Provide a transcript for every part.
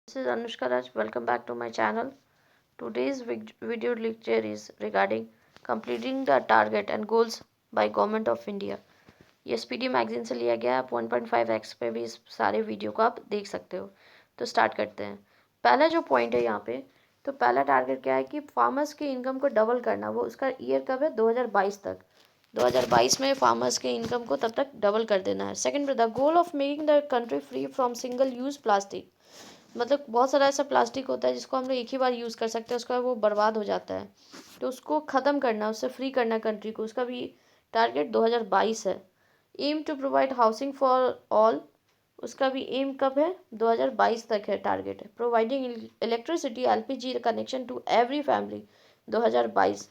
This is Anushka Raj. Welcome back to my channel. Today's video lecture is regarding completing the target and goals by Government of India. ये SPD magazine से लिया गया है। आप 1.5x पे भी इस सारे वीडियो को आप देख सकते हो। तो स्टार्ट करते हैं। पहला जो पॉइंट है यहाँ पे, तो पहला टारगेट क्या है कि फार्मर्स की इनकम को डबल करना। वो उसका ईयर कब है? 2022 तक। 2022 में फार्मर्स के इनकम को तब तक डबल कर देना है। Second, the goal of making the country free from single use plastic. मतलब बहुत सारा ऐसा प्लास्टिक होता है जिसको हम लोग एक ही बार यूज़ कर सकते हैं, उसका वो बर्बाद हो जाता है। तो उसको ख़त्म करना, उससे फ्री करना कंट्री को, उसका भी टारगेट 2022 है। Aim to provide housing for all, उसका भी एम कब है? 2022 तक है टारगेट है। Providing electricity LPG connection to every family 2022।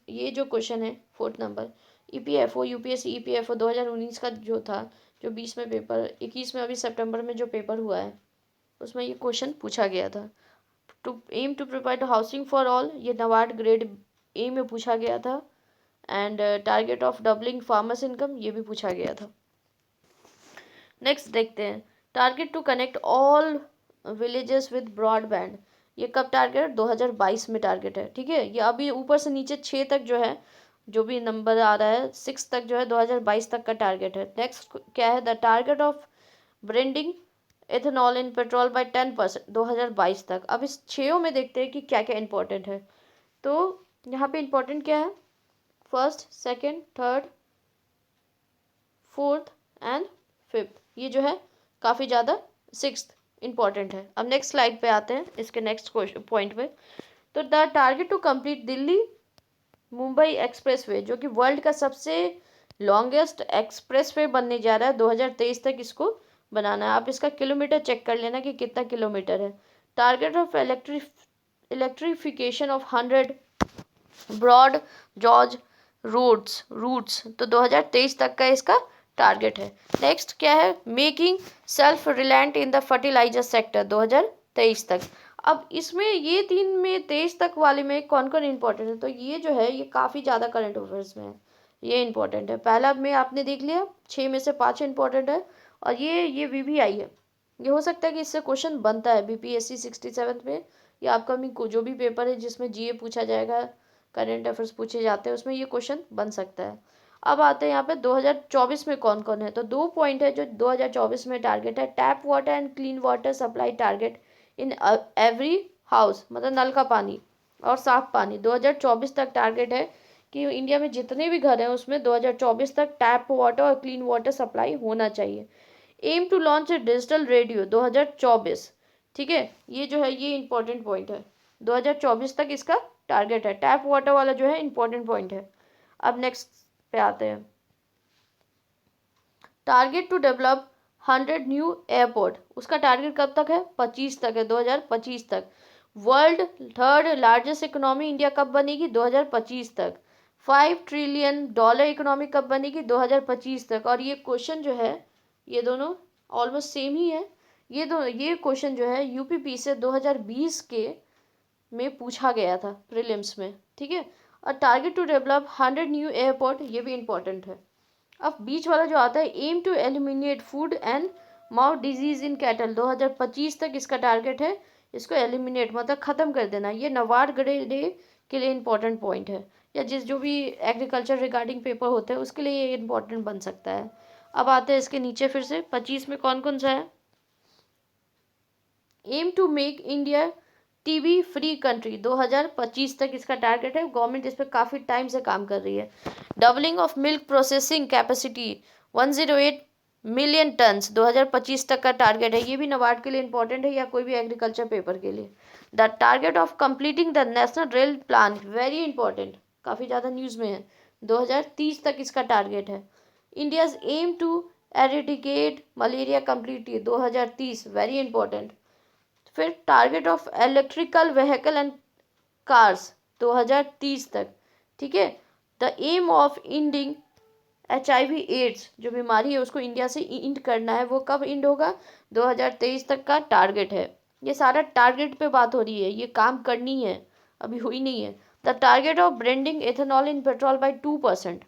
ये जो क्वेश्चन है 4th number. EPFO UPSC EPFO 2019 का जो था, जो 20 में पेपर, 21 में अभी सितंबर में जो पेपर हुआ है उसमें ये क्वेश्चन पूछा गया था। To provide housing for all, ये नवाड ग्रेड ए में पूछा गया था। And target of doubling farmers income, ये भी पूछा गया था। नेक्स्ट देखते हैं, target to connect all villages with broadband. ये कब टारगेट? 2022 में टारगेट है। ठीक है, ये अभी ऊपर से नीचे 6 तक जो है, जो भी नंबर आ रहा है 6 तक जो है 2022 तक का टारगेट है। नेक्स्ट क्या है? The target of blending ethanol in petrol by 10% 2022 तक। अब इस 6 में देखते हैं कि क्या क्या इंपॉर्टेंट है। तो यहाँ पे इंपॉर्टेंट क्या है? First, second, third, fourth and fifth, ये जो है काफ़ी ज़्यादा, सिक्स्थ इंपॉर्टेंट है। अब नेक्स्ट स्लाइड पे आते हैं, इसके नेक्स्ट पॉइंट पे। तो the target to complete Delhi Mumbai expressway, जो कि वर्ल्ड का सबसे लॉन्गेस्ट एक्सप्रेसवे बनने जा रहा है, 2023 तक इसको बनाना है। आप इसका किलोमीटर चेक कर लेना कि कितना किलोमीटर है। Target of electrification of 100 broad जॉर्ज रूट्स, तो 2023 तक का इसका टारगेट है। नेक्स्ट क्या है? Making self reliant in the fertiliser sector 2023 तक। अब इसमें ये 3 में 23 तक वाले में कौन कौन इंपॉर्टेंट है? तो ये जो है ये काफ़ी ज़्यादा करंट अफेयर्स में है, ये इंपॉर्टेंट है। पहला में आपने देख लिया, 6 में से 5 इंपॉर्टेंट है। और ये वीवीआई है, ये हो सकता है कि इससे क्वेश्चन बनता है बीपीएससी 67 में, या अपकमिंग को जो भी पेपर है जिसमें जीए पूछा जाएगा, करंट अफेयर्स पूछे जाते हैं, उसमें ये क्वेश्चन बन सकता है। अब आते हैं यहाँ पे 2024 में कौन कौन है। तो 2 पॉइंट है जो 2024 में टारगेट है। Tap water and clean water supply target in every house, मतलब नल का पानी और साफ पानी 2024 तक टारगेट है कि इंडिया में जितने भी घर हैं उसमें 2024 तक टैप वाटर और क्लीन वाटर सप्लाई होना चाहिए। Aim to launch a digital radio 2024। ठीक है, ये जो है ये इंपॉर्टेंट पॉइंट है, 2024 तक इसका टारगेट है। टैप वाटर वाला जो है इंपॉर्टेंट पॉइंट है। अब नेक्स्ट पे आते हैं, target to develop 100 new airport, उसका टारगेट कब तक है? 25 तक है, 2025 तक। World third largest economy India कब बनेगी? 2025 तक। $5 ट्रिलियन इकोनॉमी कब बनेगी? 2025 तक। और ये क्वेश्चन जो है ये दोनों ऑलमोस्ट सेम ही है। ये क्वेश्चन जो है यूपीपी से 2020 के में पूछा गया था प्रीलिम्स में। ठीक है, और target to develop 100 new airport, ये भी इंपॉर्टेंट है। अब बीच वाला जो आता है, aim to eliminate foot and mouth disease in cattle, 2025 तक इसका टारगेट है। इसको एलिमिनेट मतलब ख़त्म कर देना। ये नवाड ग्रेड डे के लिए इंपॉर्टेंट पॉइंट है, या जो भी एग्रीकल्चर रिगार्डिंग पेपर होते हैं उसके लिए ये इंपॉर्टेंट बन सकता है। अब आते हैं इसके नीचे फिर से 25 में कौन कौन सा है। Aim to make India TB free country, 2025 तक इसका टारगेट है। गवर्नमेंट इस पर काफ़ी टाइम से काम कर रही है। Doubling of milk processing capacity 108 million turns, 2025 तक का टारगेट है। ये भी नबार्ड के लिए इंपॉर्टेंट है, या कोई भी एग्रीकल्चर पेपर के लिए। The target of completing the national rail plan, very important, काफ़ी ज़्यादा न्यूज़ में है, 2030 तक इसका टारगेट है। India's aim to eradicate malaria completely 2030, very important. फिर target of electrical vehicle and cars 2030 तक। ठीक है, the aim of ending HIV AIDS, जो बीमारी है उसको इंडिया से इंड करना है, वो कब इंड होगा? 2023 तक का टारगेट है। ये सारा टारगेट पे बात हो रही है, ये काम करनी है, अभी हुई नहीं है। The target of blending ethanol in petrol by 2%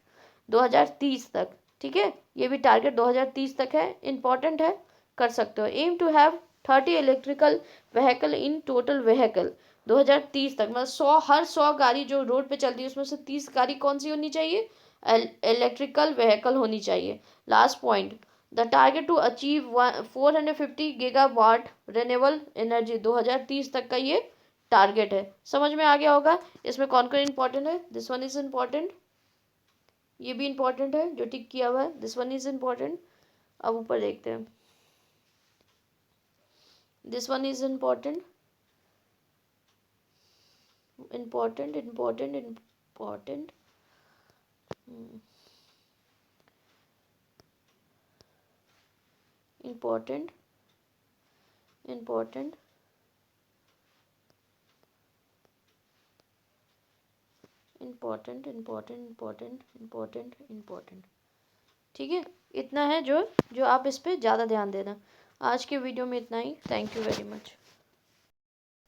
2030 तक। ठीक है, ये भी टारगेट 2030 तक है, इंपॉर्टेंट है, कर सकते हो। Aim to have 30 electrical vehicle in total vehicle 2030 तक, मतलब 100, हर 100 गाड़ी जो रोड पे चलती है उसमें से 30 गाड़ी कौन सी होनी चाहिए, इलेक्ट्रिकल व्हीकल होनी चाहिए। Last point, the target to achieve 450 gigawatt renewable energy 2030 तक का ये टारगेट है। समझ में आ गया होगा इसमें कौन कौन इंपॉर्टेंट है। दिस वन इज इम्पॉर्टेंट, ये भी इंपॉर्टेंट है जो टिक किया हुआ है, दिस वन इज इम्पॉर्टेंट। अब ऊपर देखते हैं, this one is important, important important important, important important, important important important important important. ठीक है, इतना है जो जो आप इस पर ज़्यादा ध्यान देना। आज के वीडियो में इतना ही। Thank you very much.